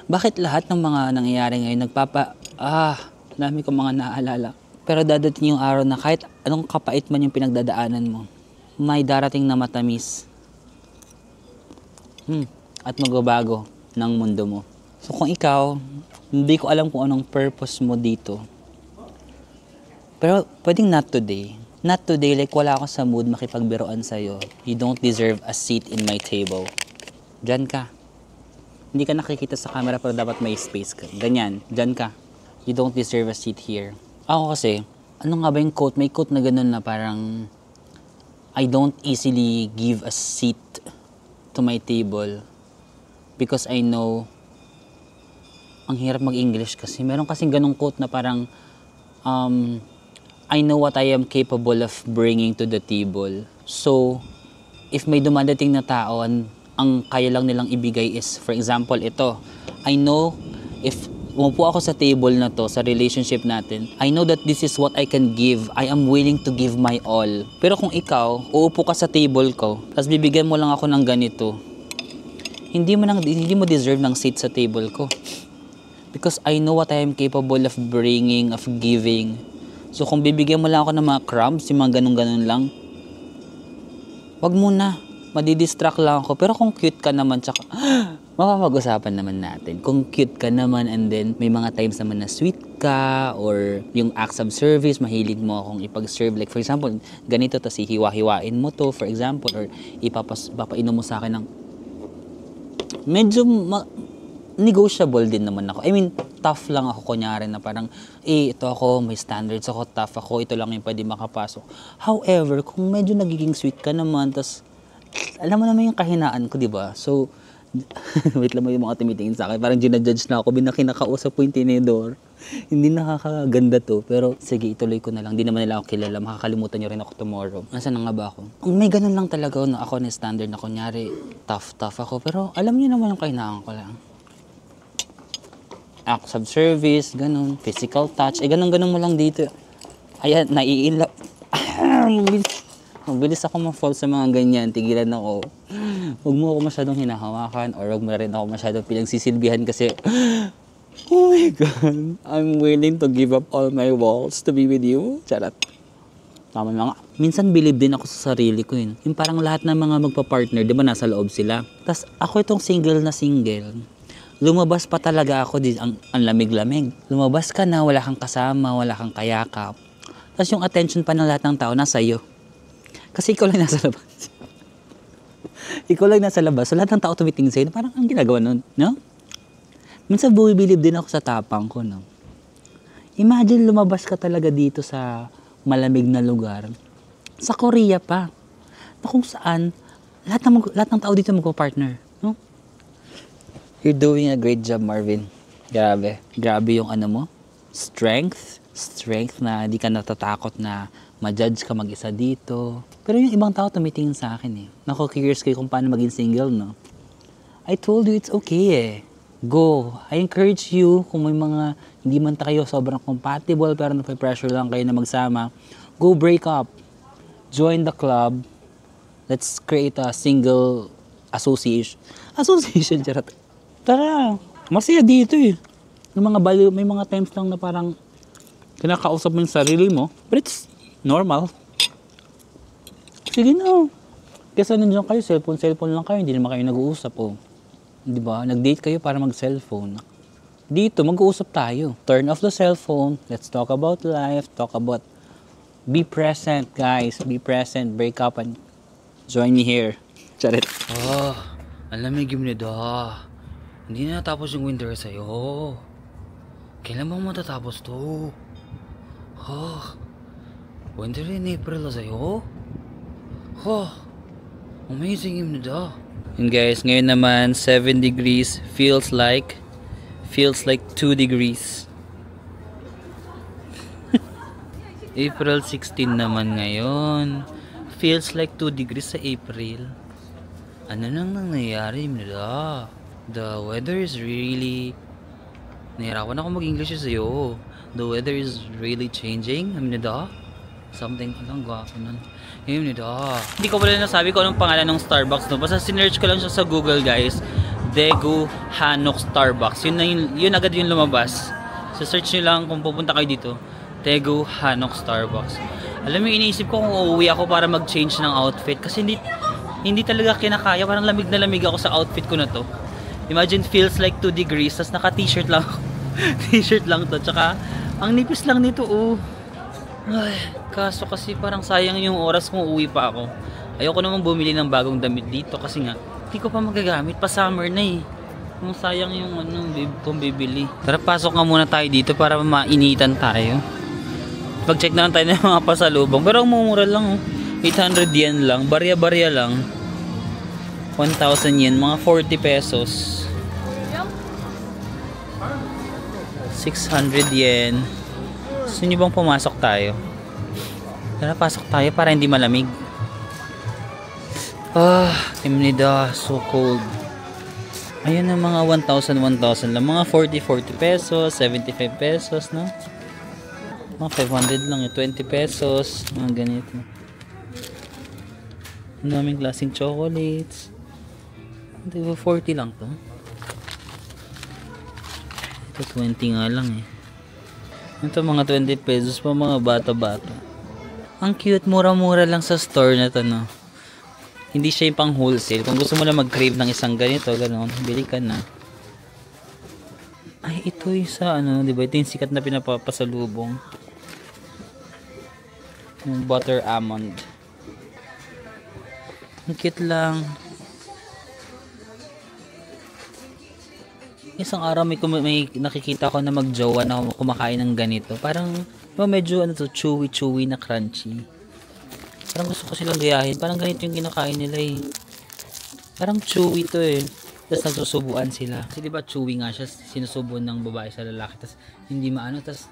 bakit lahat ng mga nangyayari ngayon dami ko mga naaalala. Pero dadating yung araw na kahit anong kapait man yung pinagdadaanan mo, may darating na matamis. At magbabago ng mundo mo. So kung ikaw, hindi ko alam kung anong purpose mo dito. Pero pwedeng not today. Not today, like wala ako sa mood makipagbiroan sa'yo. You don't deserve a seat in my table. Diyan ka. Hindi ka nakikita sa camera pero dapat may space ka. Ganyan, diyan ka. You don't deserve a seat here. Ako kasi, ano nga ba yung quote? May quote na ganun na parang, I don't easily give a seat to my table because I know ang hirap mag-English kasi. Meron kasing ganung quote na parang I know what I am capable of bringing to the table. So, if may dumadating na tao, ang kaya lang nilang ibigay is, for example, ito. I know if umupo ako sa table na to, sa relationship natin, I know that this is what I can give. I am willing to give my all. Pero kung ikaw, uupo ka sa table ko, tapos bibigyan mo lang ako ng ganito, hindi mo deserve ng seat sa table ko. Because I know what I am capable of bringing, of giving. So kung bibigyan mo lang ako ng mga crumbs, yung mga ganun-ganun lang, wag muna. Madidistract lang ako. Pero kung cute ka naman, tsaka, mapapag-usapan naman natin. Kung cute ka naman and then may mga times naman na sweet ka or yung acts of service, mahilig mo akong ipag-serve. Like for example, ganito, tas hiwa-hiwain mo to, for example, or papainom mo sa akin ng medyo negotiable din naman ako. I mean, tough lang ako kunyari na parang, ito ako, may standards ako, tough ako, ito lang yung pwede makapasok. However, kung medyo nagiging sweet ka naman, tas alam mo naman yung kahinaan ko, di ba? So, wait lang mo yung mga tumitingin sa akin. Parang ginajudge na ako, kinakausap po yung tinidor. Hindi nakakaganda to. Pero sige, ituloy ko na lang. Hindi naman nila ako kilala. Makakalimutan nyo rin ako tomorrow. Nasaan na nga ba ako? May ganun lang talaga na ako na standard na kunyari, tough ako. Pero alam niyo naman yung kahinaan ko lang. Acts of service, ganun. Physical touch. Ganun mo lang dito. Ayan, naiinlap. Mabilis ako ma-fall sa mga ganyan. Tigilan ako. Huwag mo ako masyadong hinahawakan or huwag mo rin ako masyadong pinagsisilbihan kasi oh my God, I'm willing to give up all my walls to be with you. Charot. Tama na nga. Minsan believe din ako sa sarili ko yun. Yung parang lahat ng mga magpa-partner, di ba nasa loob sila? Tapos ako itong single na single. Lumabas pa talaga ako, ang lamig-lamig. Lumabas ka na, wala kang kasama, wala kang kayakap. Tapos yung attention pa ng lahat ng tao nasa iyo. Kasi ikaw lang nasa labas. Ikaw lang nasa labas. So lahat ng tao tumitingin sa'yo. Parang ang ginagawa nun, no? Minsan bumibilib din ako sa tapang ko, no? Imagine lumabas ka talaga dito sa malamig na lugar. Sa Korea pa. Na kung saan, lahat ng tao dito magpa-partner, no? You're doing a great job, Marvin. Grabe. Grabe yung ano mo. Strength na di ka natatakot na ma-judge ka mag-isa dito. Pero yung ibang tao tumitingin sa akin eh. Nako-curious kayo kung paano maging single, no? I told you it's okay eh. Go. I encourage you kung may mga hindi man kayo sobrang compatible pero nape-pressure lang kayo na magsama. Go break up. Join the club. Let's create a single association. Association, charot. Tara. Masaya dito eh. May mga times lang na parang kinakausap mo yung sarili mo. But it's normal. Sige na. Kesa nandiyan kayo, cellphone lang kayo, hindi naman kayo nag-uusap. Oh. Di ba? Nag-date kayo para mag-cellphone. Dito, mag-uusap tayo. Turn off the cellphone. Let's talk about life. Be present, guys. Be present. Break up and join me here. Charit. Oh, ang lamig yung nida. Hindi na natapos yung winter sa'yo. Kailan ba matatapos to? Oh, winter in April na sa'yo? Oh, amazing yung nida. And guys, ngayon naman 7 degrees feels like 2 degrees. April 16 naman ngayon. Feels like 2 degrees sa April. Ano nang nangyayari nila? The weather is really... Nahirapan ako mag-English sa'yo. The weather is really changing. Nila? Something ka lang gwapo nun. Nila. Hindi ko pala nasabi ko anong pangalan ng Starbucks, no? Basta sinearch ko lang siya sa Google, guys. Daegu Hanok Starbucks. Yun agad yung lumabas. So search nyo lang kung pupunta kayo dito. Daegu Hanok Starbucks. Alam mo, iniisip ko kung uuwi ako para mag-change ng outfit. Kasi hindi talaga kinakaya. Parang lamig na lamig ako sa outfit ko na to. Imagine, feels like 2 degrees. Tapos naka-t-shirt lang ako. T-shirt lang to. Tsaka, ang nipis lang nito, oh. Ay, kaso kasi parang sayang yung oras kung uuwi pa ako. Ayoko naman bumili ng bagong damit dito kasi nga, hindi ko pa magagamit. Pa summer na eh. Kung sayang yung kung bibili. Tara, pasok nga muna tayo dito para mainitan tayo. Pag-check naman tayo ng mga pasalubong. Pero ang mumura lang, oh. 800 yen lang. Barya-barya lang. 1,000 yen. Mga 40 pesos. 600 yen. Gusto nyo bang pumasok tayo? Tara, pasok tayo para hindi malamig. Ah, timnida. So cold. Ayun ang mga 1,000 lang. Mga 40 pesos. 75 pesos, no? Mga 500 lang. 20 pesos. Mga ganito. Ang daming klaseng chocolates. Diba 40 lang to? Ito 20 nga lang eh. Ito mga 20 pesos pa, mga bata-bata. Ang cute, mura-mura lang sa store na to, no? Hindi siya yung pang wholesale. Kung gusto mo na mag-crave ng isang ganito, gano'n, bili ka na. Ay, ito yung sa ano, diba? Ito yung sikat na pinapapasalubong. Yung butter almond. Ang cute lang. Isang araw may nakikita ko na magjowa na kumakain ng ganito. Parang medyo ano to, chewy na crunchy. Parang gusto ko silang gayahin. Parang ganito yung kinakain nila eh. Parang chewy to eh. Tapos nagsusubuan sila. Kasi diba chewy nga siya, sinusubuan ng babae sa lalaki. Tapos hindi maano, tapos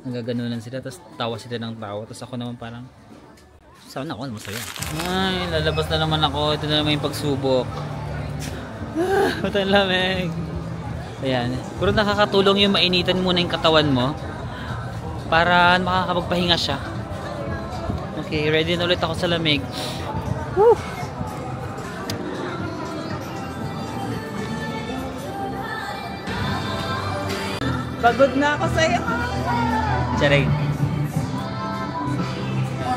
nagaganunan sila. Tapos tawa sila ng tawa. Tapos ako naman parang, sana ako, masaya. Ay, lalabas na naman ako. Ito na naman yung pagsubok. Ito ang lamig. Ayan. Pero nakakatulong yung mainitan muna yung katawan mo para makakapagpahinga siya. Okay, ready na ulit ako sa lamig. Woo! Pagod na ako sa'yo. Charing.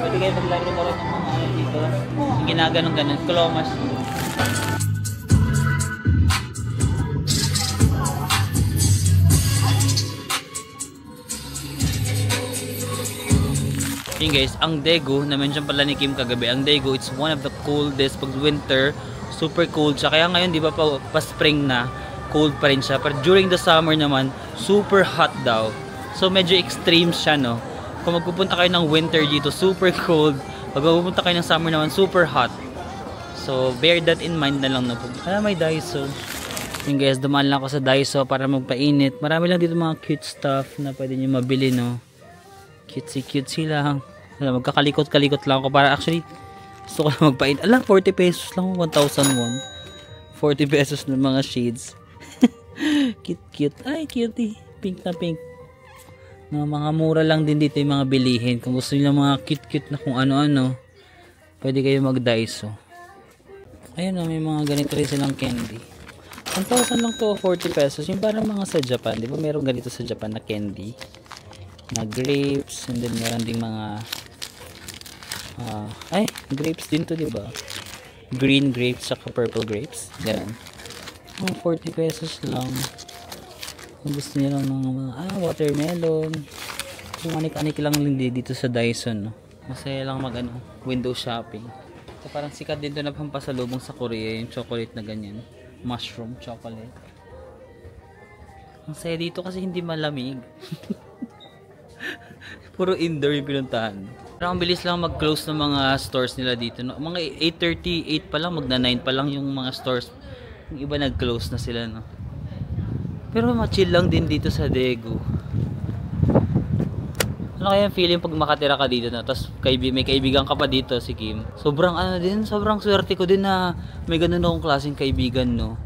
Pwede kayo maglaro na rin ng mga ano dito. Yung ginaganon-ganon. Klomas. Yun guys, ang Daegu, na-mention pala ni Kim kagabi, ang Daegu, it's one of the coldest pag winter, super cold siya. Kaya ngayon, di ba pa spring na, cold pa rin siya. Pero during the summer naman, super hot daw. So medyo extreme siya, no? Kung magpupunta kayo ng winter dito, super cold. Pag magpupunta kayo ng summer naman, super hot. So bear that in mind na lang, no? May Daiso. Yun guys, dumaan lang ako sa Daiso para magpainit. Marami lang dito mga cute stuff na pwede nyo mabili, no? Cutesy lang. Magkakalikot-kalikot lang ako para actually gusto ko na magpainit. 40 pesos lang, 1,001. 40 pesos na mga shades. Cute. Ay, cutie. Pink na pink. Mga mura lang din dito yung mga bilihin. Kung gusto niyo mga cute na kung ano-ano, pwede kayo mag-Daiso. Ayun na, may mga ganito rin silang candy. 1,000 lang to, 40 pesos. Yung parang mga sa Japan. Di ba meron ganito sa Japan na candy? Na grapes. And then meron ding mga grapes din to, di ba? Green grapes saka purple grapes. Ganun. 40 pesos lang. Kung gusto niyo lang ng mga watermelon. Kung anik-anik lang dito sa Dyson, no? Masaya lang window shopping. So, parang sikat din to na pampasalubong sa Korea, yung chocolate na ganyan. Mushroom chocolate. Ang saya dito kasi hindi malamig. Puro indoor yung pinuntahan. Pero ang bilis lang mag-close ng mga stores nila dito. No? Mga 8:30, 8 pa lang, magna 9 pa lang yung mga stores. Yung iba nag-close na sila, no? Pero ma-chill lang din dito sa Daegu. Ano kaya yung feeling pag makatira ka dito, no? Tapos may kaibigan ka pa dito, si Kim. Sobrang sobrang swerte ko din na may ganun akong klaseng kaibigan, no?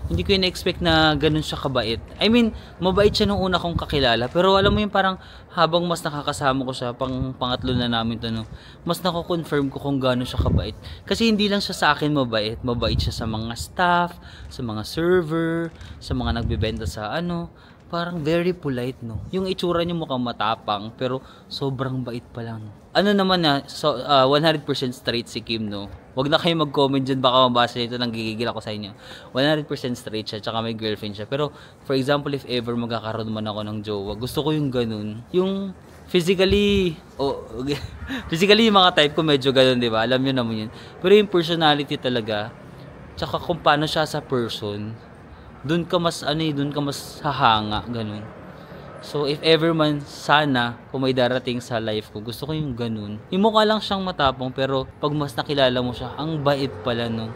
Hindi ko in-expect na ganun siya kabait. I mean, mabait siya nung una kong kakilala. Pero alam mo yung parang habang mas nakakasama ko siya, pangatlo na namin to, no? Mas nako-confirm ko kung gano'n siya kabait. Kasi hindi lang siya sa akin mabait. Mabait siya sa mga staff, sa mga server, sa mga nagbebenta sa parang very polite, no? Yung itsura niya mukhang matapang, pero sobrang bait pa lang. Ano naman 100% straight si Kim, no? Wag na kayo mag-comment dyan, baka mabasa nito, nang gigigil ako sa inyo. 100% straight siya, tsaka may girlfriend siya. Pero, for example, if ever magkakaroon man ako ng jowa, gusto ko yung ganun. Yung physically, physically yung mga type ko medyo ganun, di ba? Alam nyo naman yun. Pero yung personality talaga, tsaka kung paano siya sa person, dun ka mas hahanga, ganun. So, if ever man, sana, kung may darating sa life ko, gusto ko yung ganun. Yung mukha lang siyang matapang, pero pag mas nakilala mo siya, ang bait pala, no?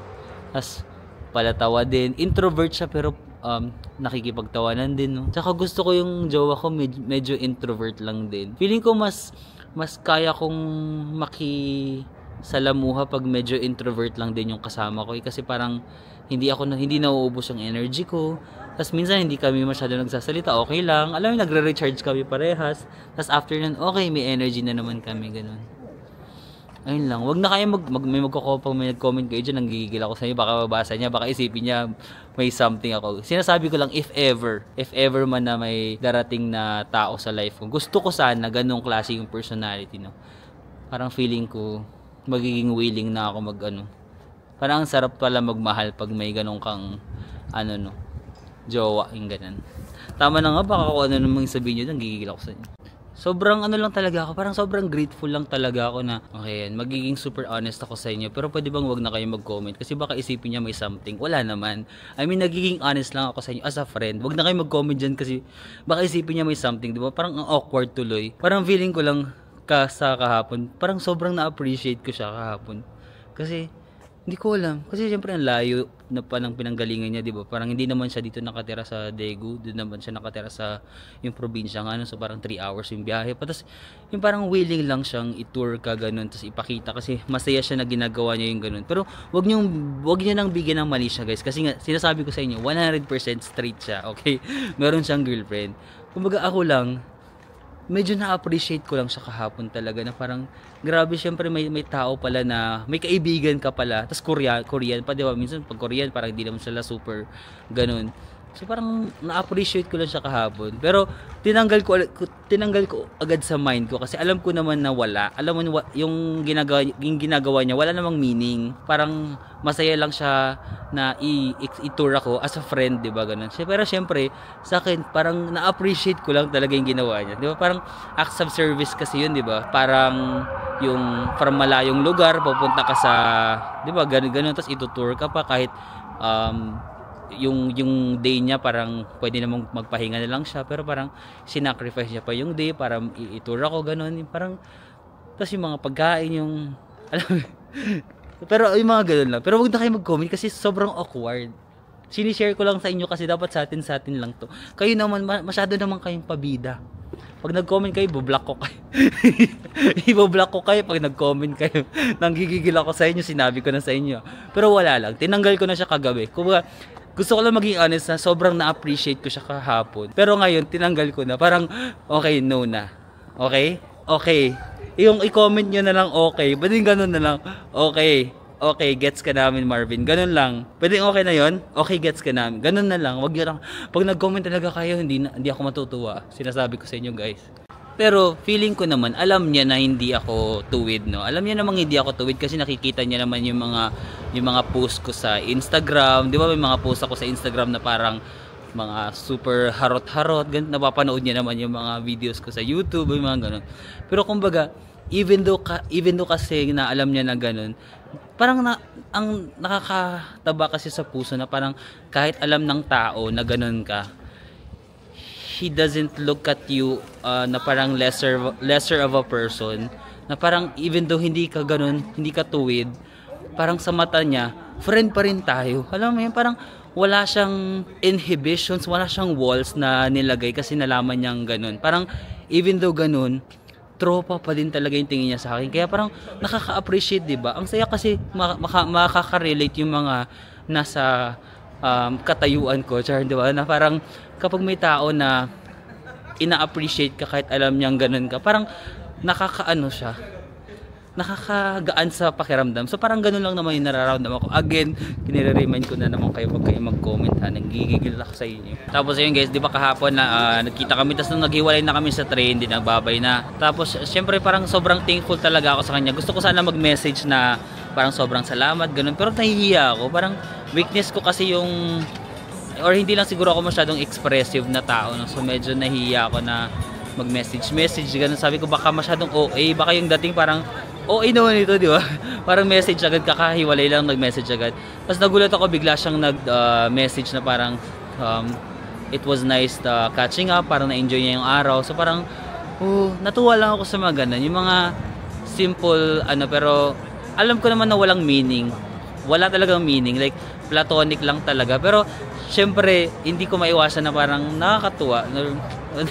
Tapos, palatawa din. Introvert siya, pero nakikipagtawanan din, no? Tsaka gusto ko yung jowa ko, medyo introvert lang din. Feeling ko mas kaya kong makisalamuha pag medyo introvert lang din yung kasama ko. Kasi parang, hindi nauubos yung energy ko. Tapos minsan hindi kami masyado nagsasalita, okay lang. Alam mo, nagre-recharge kami parehas. Tapos after nun, okay, may energy na naman kami, ganun. Ayun lang. Wag na kayo may nag-comment kayo dyan, nanggigigil ako sa inyo, baka mabasa niya, baka isipin niya may something ako. Sinasabi ko lang, if ever man na may darating na tao sa life ko, gusto ko sana ganung klase yung personality, no? Parang feeling ko, magiging willing na ako parang ang sarap pala magmahal pag may ganun kang jowa, yung ganun. Tama na nga, baka kung ano namang sabihin nyo, nanggigigil ako sa inyo. Sobrang lang talaga ako, parang sobrang grateful lang talaga ako na, okay, magiging super honest ako sa inyo, pero pwede bang wag na kayo mag-comment? Kasi baka isipin niya may something. Wala naman. I mean, nagiging honest lang ako sa inyo as a friend. Wag na kayo mag-comment dyan kasi baka isipin niya may something, di ba? Parang ang awkward tuloy. Parang feeling ko lang sa kahapon, parang sobrang na-appreciate ko siya kahapon. Kasi, hindi ko alam. Kasi siyempre ang layo na pa ng pinanggalingan niya, di ba? Parang hindi naman siya dito nakatira sa Daegu. Doon naman siya nakatira sa yung probinsya nga. So parang 3 hours yung biyahe. Tapos yung parang willing lang siyang i-tour ka ganun. Tapos ipakita kasi masaya siya na ginagawa niya yung ganun. Pero wag niyo nang bigyan ng mali siya, guys. Kasi nga, sinasabi ko sa inyo, 100% straight siya. Okay? Meron siyang girlfriend. Kumbaga ako lang, medyo na-appreciate ko lang siya kahapon talaga na parang grabe, syempre may tao pala na may kaibigan ka pala, tapos Korean pa, di ba? Minsan pag Korean parang hindi naman sila super ganun. So parang na-appreciate ko lang siya kahapon. Pero tinanggal ko agad sa mind ko kasi alam ko naman na wala. Alam mo yung ginagawa niya wala namang meaning. Parang masaya lang siya na i-tour ako as a friend, 'di ba? Ganun. Pero syempre, sa akin parang na-appreciate ko lang talaga yung ginawa niya. 'Di ba? Parang acts of service kasi 'yun, 'di ba? Parang yung from malayong lugar pupunta ka sa, 'di ba? Ganun tapos itutour ka pa kahit yung day niya parang pwede namang magpahinga na lang siya, pero parang sinacrifice niya pa yung day para i-tour ako, ganun. Parang tapos yung mga pagkain, yung alam mo, pero yung mga ganun lang. Pero wag na kayo mag-comment kasi sobrang awkward. Sinishare ko lang sa inyo kasi dapat sa atin lang to. Kayo naman, masyado naman kayong pabida. Pag nag-comment kayo, iboblock ko kayo. Iboblock ko kayo pag nag-comment kayo. Nanggigigil ako sa inyo, sinabi ko na sa inyo. Pero wala lang, tinanggal ko na siya kagabi. Kumbaga, gusto ko lang maging honest na sobrang na-appreciate ko siya kahapon. Pero ngayon, tinanggal ko na. Parang, okay, no na. Okay? Okay. Yung i-comment nyo na lang okay. Pwede ganun na lang. Okay. Okay, gets ka namin, Marvin. Ganun lang. Pwede okay na yon. Okay, gets ka namin. Ganun na lang. Wag nyo lang. Pag nag-comment talaga kayo, hindi ako matutuwa. Sinasabi ko sa inyo, guys. Pero feeling ko naman, alam niya na hindi ako tuwid, no? Alam niya namang hindi ako tuwid kasi nakikita niya naman yung mga post ko sa Instagram. Di ba may mga post ako sa Instagram na parang mga super harot-harot. Napapanood niya naman yung mga videos ko sa YouTube, yung mga ganun. Pero kumbaga, even though kasi na alam niya na ganun, parang ang nakakataba kasi sa puso na parang kahit alam ng tao na ganun ka, he doesn't look at you na parang lesser of a person, na parang even though hindi ka ganun, hindi ka tuwid, parang sa mata niya friend pa rin tayo. Alam mo yun, parang wala siyang inhibitions, wala siyang walls na nilagay kasi nalaman niyang ganun. Parang even though ganun, tropa pa din talaga yung tingin niya sa akin. Kaya parang nakaka-appreciate, diba? Ang saya kasi makaka-relate yung mga nasa katayuan ko, diba? Na parang kapag may tao na ina-appreciate ka kahit alam niyang ganun ka, parang nakakaano siya, nakakagaan sa pakiramdam. So parang ganun lang naman yung nararamdaman ko. Again, kinire-remind ko na naman kayo pag kayo mag-comment, ha, nanggigigil ako sa inyo. Tapos ayun guys, di ba kahapon na nagkita kami, tapos nung naghiwalay na kami sa train, di nagbabay na. Tapos syempre parang sobrang thankful talaga ako sa kanya. Gusto ko sana mag-message na parang sobrang salamat, ganun. Pero nahihiya ako. Parang weakness ko kasi yung, or hindi lang siguro ako masyadong expressive na tao, no? So medyo nahihiya ako na mag-message ganun. Sabi ko baka masyadong OA, baka yung dating parang OA naman ito, di ba? Parang message agad, kakahiwalay lang, nag-message agad. Tapos nagulat ako, bigla siyang nag-message na parang it was nice catching up, parang na-enjoy niya yung araw. So parang natuwa lang ako sa mga ganun, yung mga simple pero alam ko naman na walang meaning. Wala talagang meaning, like platonic lang talaga. Pero syempre, hindi ko maiwasan na parang nakakatuwa.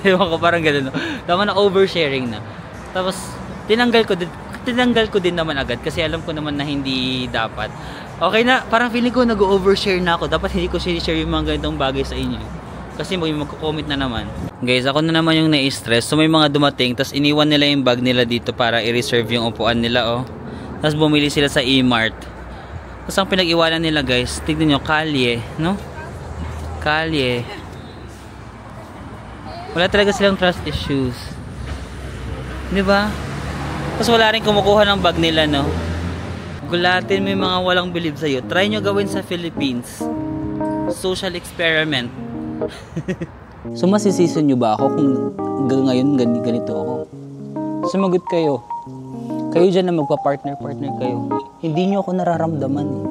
Diba ko, parang gano'n. Tama na, oversharing na. Tapos, tinanggal ko din naman agad kasi alam ko naman na hindi dapat. Okay na, parang feeling ko nag-overshare na ako. Dapat hindi ko share yung mga ganitong bagay sa inyo. Kasi magko-comment na naman. Guys, ako na naman yung na-stress. So may mga dumating, tapos iniwan nila yung bag nila dito para i-reserve yung upuan nila, oh. Tapos bumili sila sa E-Mart. Tapos ang pinag-iwanan nila, guys, tignan nyo, kalye, no? Kalye. Wala talaga silang trust issues. Di ba? Tapos wala rin kumukuha ng bag nila, no? Gulatin mo yung mga walang believe sa'yo. Try nyo gawin sa Philippines. Social experiment. So masisison nyo ba ako kung ngayon ganito ako? Sumagot kayo. Kayo dyan na magpa-partner kayo. Hindi nyo ako nararamdaman, eh.